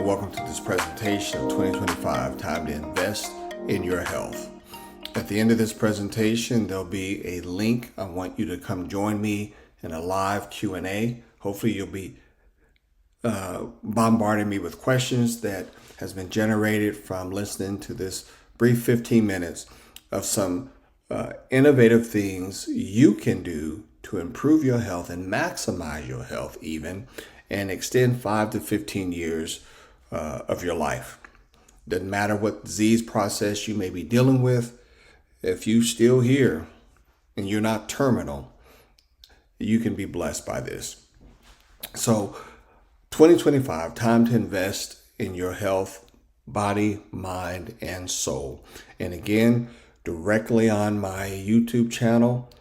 and welcome to this presentation of 2025 Time to Invest in Your Health. At the end of this presentation, there'll be a link. I want you to come join me in a live Q&A. Hopefully you'll be bombarding me with questions that has been generated from listening to this brief 15 minutes of some innovative things you can do to improve your health and maximize your health even, and extend 5 to 15 years of your life. Doesn't matter what disease process you may be dealing with. If you're still here and you're not terminal, you can be blessed by this. So 2025, time to invest in your health, body, mind, and soul. And again, directly on my YouTube channel,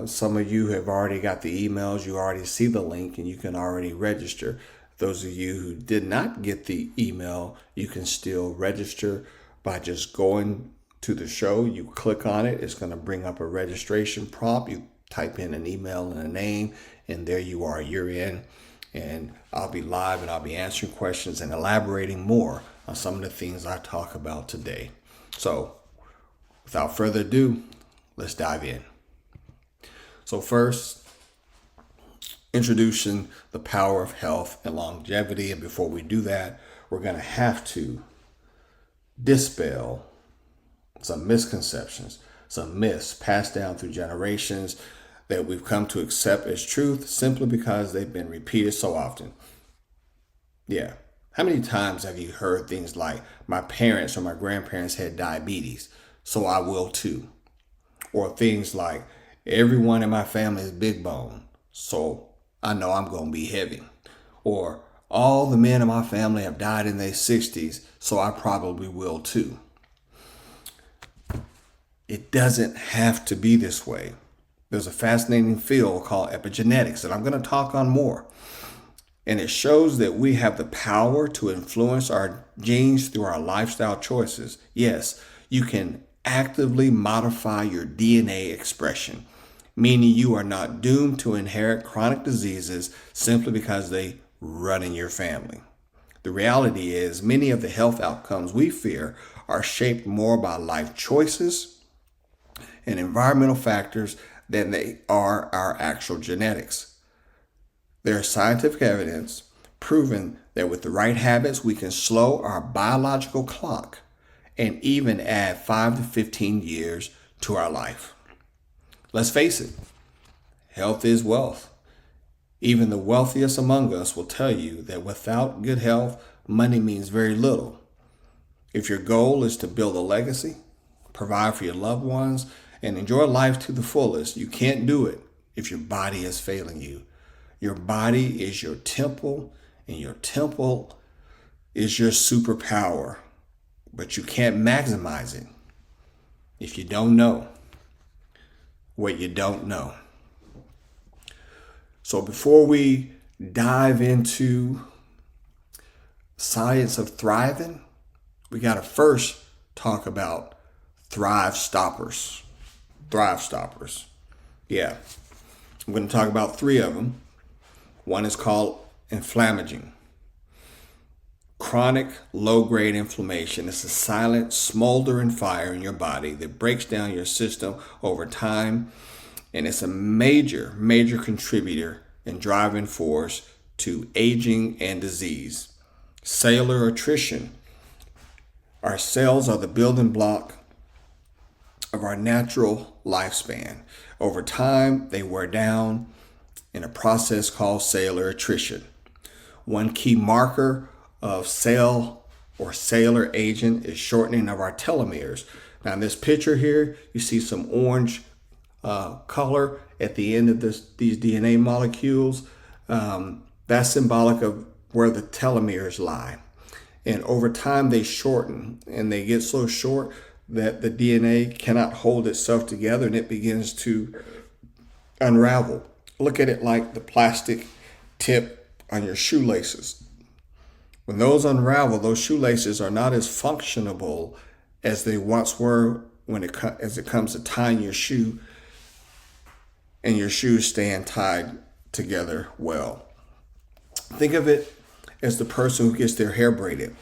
some of you have already got the emails. You already see the link and you can already register. Those of you who did not get the email, you can still register by just going to the show. You click on it. It's going to bring up a registration prompt. You type in an email and a name, and there you are. You're in. And I'll be live and I'll be answering questions and elaborating more on some of the things I talk about today. So without further ado, let's dive in. So first, introducing the power of health and longevity. And before we do that, we're going to have to dispel some misconceptions, some myths passed down through generations that we've come to accept as truth simply because they've been repeated so often. Yeah. How many times have you heard things like, my parents or my grandparents had diabetes, so I will too? Or things like, everyone in my family is big bone, so I know I'm going to be heavy. Or all the men in my family have died in their 60s, so I probably will too. It doesn't have to be this way. There's a fascinating field called epigenetics that I'm going to talk on more. And it shows that we have the power to influence our genes through our lifestyle choices. Yes, you can actively modify your DNA expression, meaning you are not doomed to inherit chronic diseases simply because they run in your family. The reality is many of the health outcomes we fear are shaped more by life choices and environmental factors than they are our actual genetics. There is scientific evidence proving that with the right habits, we can slow our biological clock and even add 5 to 15 years to our life. Let's face it, health is wealth. Even the wealthiest among us will tell you that without good health, money means very little. If your goal is to build a legacy, provide for your loved ones, and enjoy life to the fullest, you can't do it if your body is failing you. Your body is your temple, and your temple is your superpower, but you can't maximize it if you don't know what you don't know. So before we dive into science of thriving, we got to first talk about thrive stoppers. Thrive stoppers. Yeah. I'm going to talk about 3 of them. One is called inflammaging. Chronic low-grade inflammation is a silent, smoldering fire in your body that breaks down your system over time, and it's a major contributor and driving force to aging and disease. Cellular attrition. Our cells are the building block of our natural lifespan. Over time, they wear down in a process called cellular attrition. One key marker of cell or cellular aging is shortening of our telomeres. Now in this picture here, you see some orange color at the end of these DNA molecules. That's symbolic of where the telomeres lie. And over time they shorten, and they get so short that the DNA cannot hold itself together and it begins to unravel. Look at it like the plastic tip on your shoelaces. When those unravel, those shoelaces are not as functionable as they once were as it comes to tying your shoe, and your shoes staying tied together well. Think of it as the person who gets their hair braided.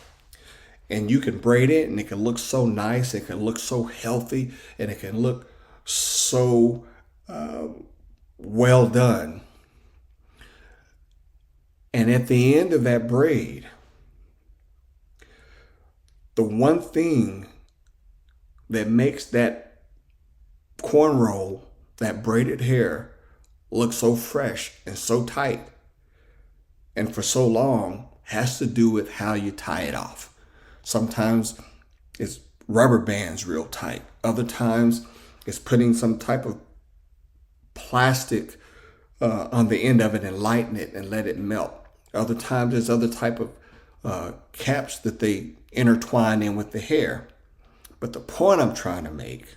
And you can braid it and it can look so nice, it can look so healthy, and it can look so well done. And at the end of that braid, the one thing that makes that cornrow, that braided hair, look so fresh and so tight and for so long has to do with how you tie it off. Sometimes it's rubber bands real tight. Other times it's putting some type of plastic on the end of it and lighten it and let it melt. Other times there's other type of caps that they intertwine in with the hair. But the point I'm trying to make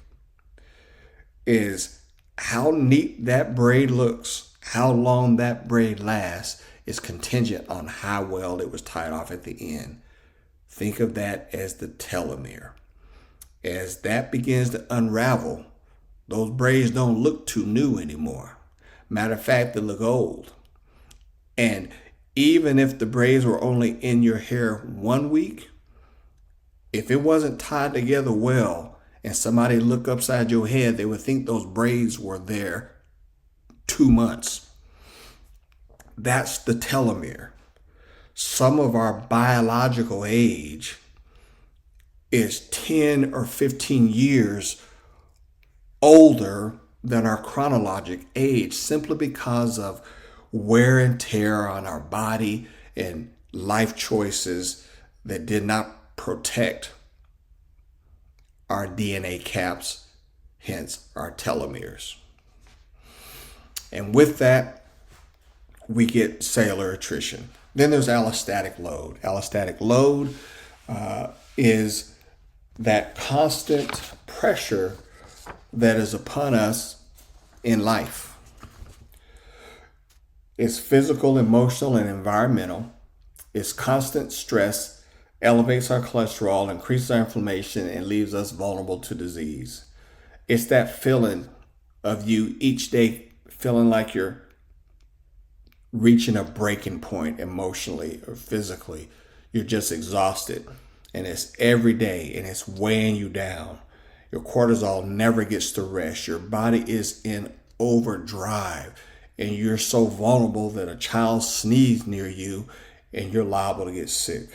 is how neat that braid looks, how long that braid lasts is contingent on how well it was tied off at the end. Think of that as the telomere. As that begins to unravel, those braids don't look too new anymore. Matter of fact, they look old. And even if the braids were only in your hair 1 week, if it wasn't tied together well and somebody looked upside your head, they would think those braids were there 2 months. That's the telomere. Some of our biological age is 10 or 15 years older than our chronologic age simply because of wear and tear on our body and life choices that did not protect our DNA caps, hence our telomeres. And with that, we get cellular attrition. Then there's allostatic load. Allostatic load is that constant pressure that is upon us in life. It's physical, emotional, and environmental. It's constant stress, elevates our cholesterol, increases our inflammation, and leaves us vulnerable to disease. It's that feeling of you each day feeling like you're reaching a breaking point emotionally or physically. You're just exhausted. And it's every day and it's weighing you down. Your cortisol never gets to rest. Your body is in overdrive. And you're so vulnerable that a child sneezes near you and you're liable to get sick.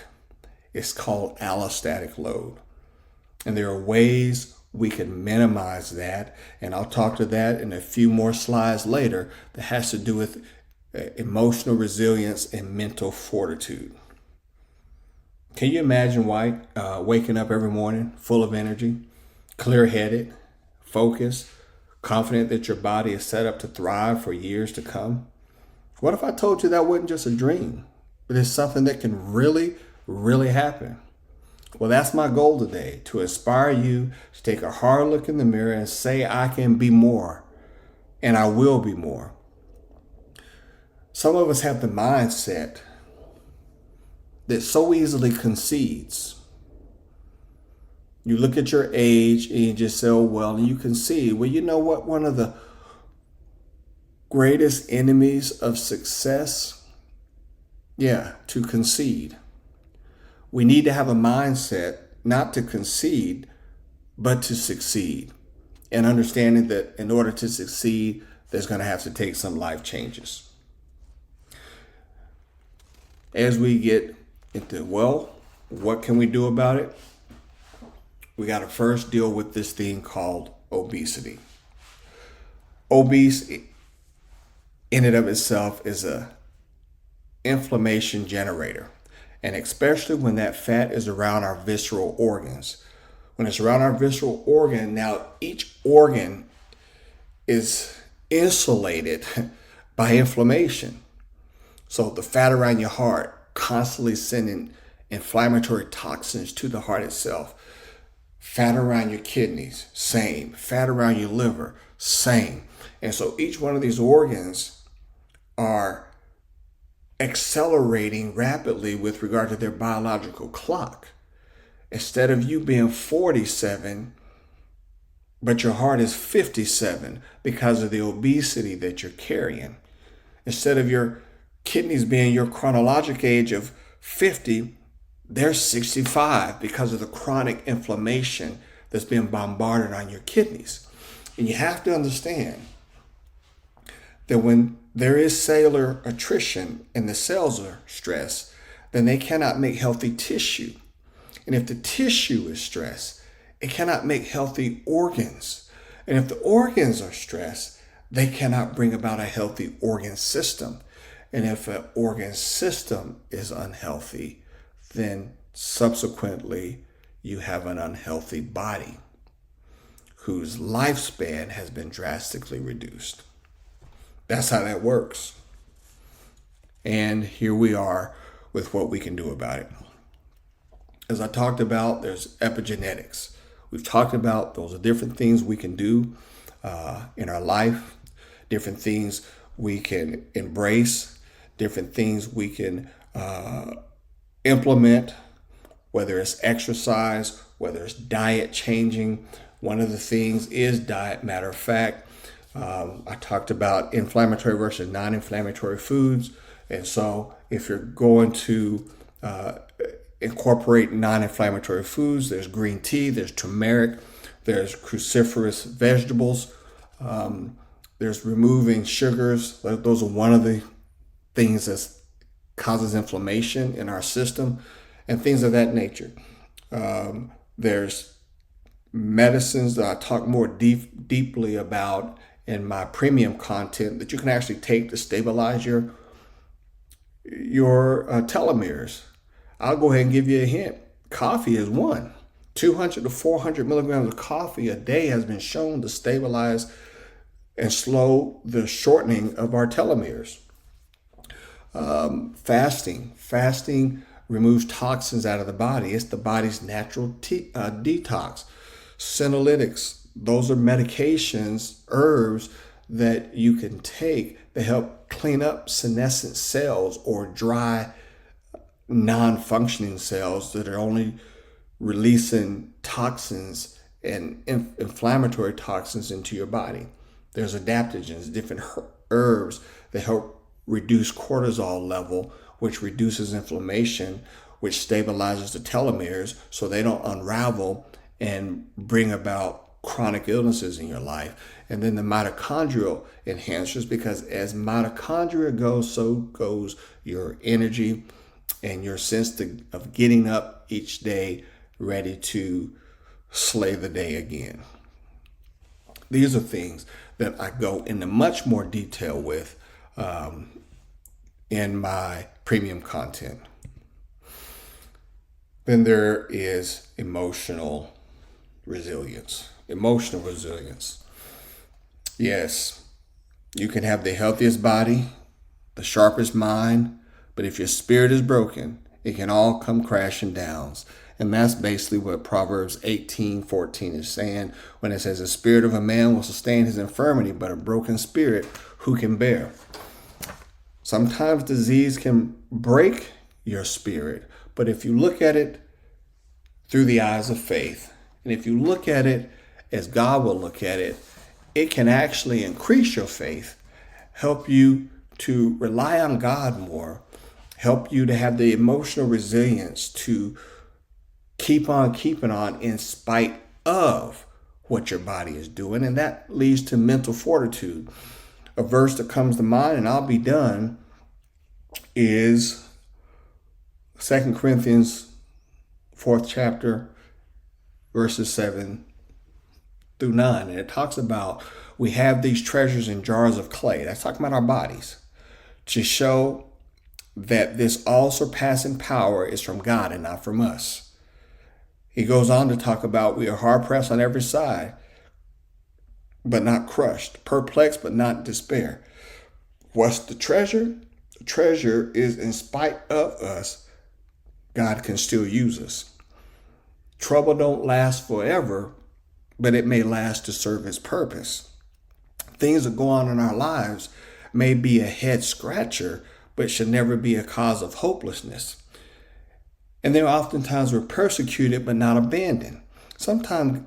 It's called allostatic load. And there are ways we can minimize that. And I'll talk to that in a few more slides later that has to do with emotional resilience and mental fortitude. Can you imagine waking up every morning full of energy, clear-headed, focused, confident that your body is set up to thrive for years to come? What if I told you that wasn't just a dream, but it's something that can really, really happen? Well, that's my goal today, to inspire you to take a hard look in the mirror and say, I can be more, and I will be more. Some of us have the mindset that so easily concedes. You look at your age and you just say, oh, well, and you concede. Well, you know what? One of the greatest enemies of success? To concede. We need to have a mindset not to concede, but to succeed. And understanding that in order to succeed, there's going to have to take some life changes. As we get into, what can we do about it? We got to first deal with this thing called obesity. Obese in and of itself is a inflammation generator. And especially when that fat is around our visceral organs. When it's around our visceral organ, now each organ is insulated by inflammation. So the fat around your heart constantly sending inflammatory toxins to the heart itself. Fat around your kidneys, same. Fat around your liver, same. And so each one of these organs are accelerating rapidly with regard to their biological clock. Instead of you being 47, but your heart is 57 because of the obesity that you're carrying. Instead of your kidneys being your chronologic age of 50, they're 65 because of the chronic inflammation that's being bombarded on your kidneys. And you have to understand that when there is cellular attrition and the cells are stressed, then they cannot make healthy tissue. And if the tissue is stressed, it cannot make healthy organs. And if the organs are stressed, they cannot bring about a healthy organ system. And if an organ system is unhealthy, then subsequently you have an unhealthy body whose lifespan has been drastically reduced. That's how that works. And here we are with what we can do about it. As I talked about, there's epigenetics. We've talked about those are different things we can do in our life, different things we can embrace, different things we can implement, whether it's exercise, whether it's diet changing. One of the things is diet. Matter of fact, I talked about inflammatory versus non-inflammatory foods. And so if you're going to incorporate non-inflammatory foods, there's green tea, there's turmeric, there's cruciferous vegetables, there's removing sugars. Those are one of the things that causes inflammation in our system and things of that nature. There's medicines that I talk more deeply about in my premium content that you can actually take to stabilize your telomeres. I'll go ahead and give you a hint. Coffee is one. 200 to 400 milligrams of coffee a day has been shown to stabilize and slow the shortening of our telomeres. Fasting removes toxins out of the body. It's the body's natural detox. Senolytics, those are medications, herbs that you can take to help clean up senescent cells or dry, non-functioning cells that are only releasing toxins and inflammatory toxins into your body. There's adaptogens, different herbs that help reduce cortisol level, which reduces inflammation, which stabilizes the telomeres so they don't unravel and bring about chronic illnesses in your life. And then the mitochondrial enhancers, because as mitochondria goes, so goes your energy and your sense of getting up each day ready to slay the day again. These are things that I go into much more detail with in my premium content. Then there is emotional resilience. Emotional resilience. Yes, you can have the healthiest body, the sharpest mind, but if your spirit is broken, it can all come crashing down. And that's basically what Proverbs 18:14 is saying when it says, the spirit of a man will sustain his infirmity, but a broken spirit who can bear? Sometimes disease can break your spirit, but if you look at it through the eyes of faith, and if you look at it as God will look at it, it can actually increase your faith, help you to rely on God more, help you to have the emotional resilience to keep on keeping on in spite of what your body is doing. And that leads to mental fortitude. A verse that comes to mind, and I'll be done, is 2 Corinthians 4th chapter, verses 7 through 9. And it talks about we have these treasures in jars of clay. That's talking about our bodies, to show that this all-surpassing power is from God and not from us. He goes on to talk about we are hard-pressed on every side, but not crushed, perplexed, but not in despair. What's the treasure? The treasure is in spite of us, God can still use us. Trouble don't last forever, but it may last to serve His purpose. Things that go on in our lives may be a head scratcher, but should never be a cause of hopelessness. And then oftentimes we're persecuted but not abandoned. Sometimes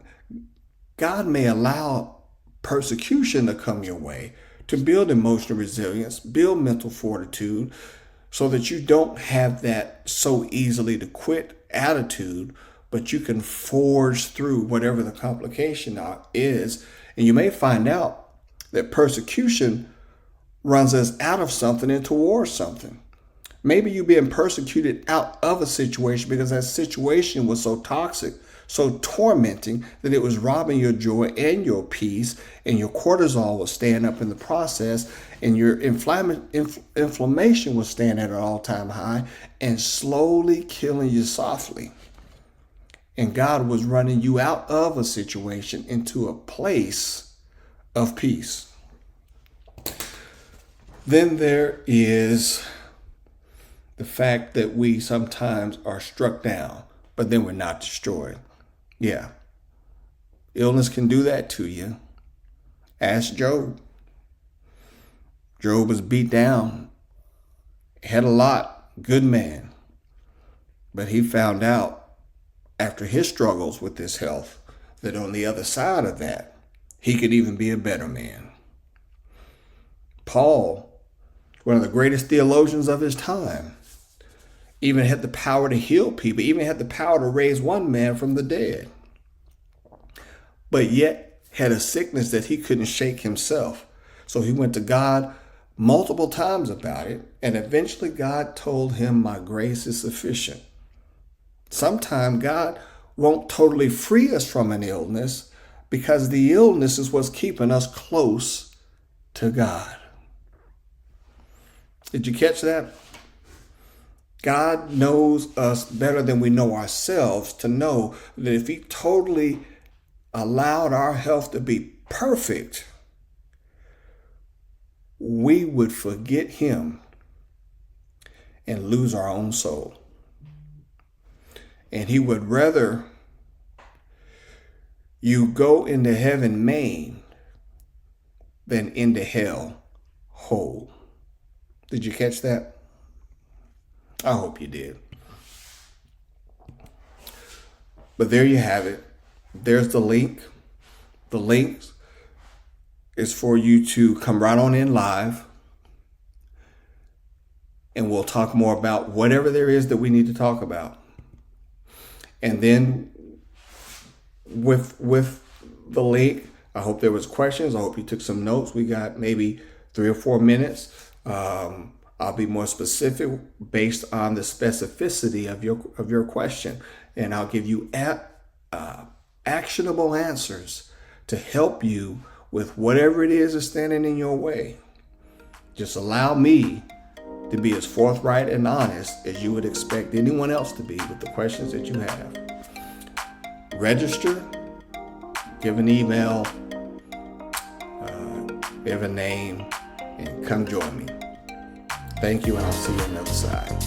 God may allow persecution to come your way to build emotional resilience, build mental fortitude, so that you don't have that so easily to quit attitude, but you can forge through whatever the complication is. And you may find out that persecution runs us out of something and towards something. Maybe you're being persecuted out of a situation because that situation was so toxic, so tormenting, that it was robbing your joy and your peace, and your cortisol was staying up in the process, and your inflammation was staying at an all-time high and slowly killing you softly. And God was running you out of a situation into a place of peace. Then there is the fact that we sometimes are struck down, but then we're not destroyed. Yeah. Illness can do that to you. Ask Job. Job was beat down, had a lot, good man. But he found out after his struggles with his health that on the other side of that, he could even be a better man. Paul, one of the greatest theologians of his time, even had the power to heal people, even had the power to raise one man from the dead, but yet had a sickness that he couldn't shake himself. So he went to God multiple times about it, and eventually God told him, my grace is sufficient. Sometimes God won't totally free us from an illness because the illness is what's keeping us close to God. Did you catch that? God knows us better than we know ourselves to know that if he totally allowed our health to be perfect, we would forget him and lose our own soul. And he would rather you go into heaven maimed than into hell whole. Did you catch that? I hope you did. But there you have it. There's the link. The link is for you to come right on in live, and we'll talk more about whatever there is that we need to talk about. And then with the link, I hope there was questions. I hope you took some notes. We got maybe 3 or 4 minutes. I'll be more specific based on the specificity of your question, and I'll give you actionable answers to help you with whatever it is that's standing in your way. Just allow me to be as forthright and honest as you would expect anyone else to be with the questions that you have. Register, give an email, give a name, and come join me. Thank you, and I'll see you on the other side.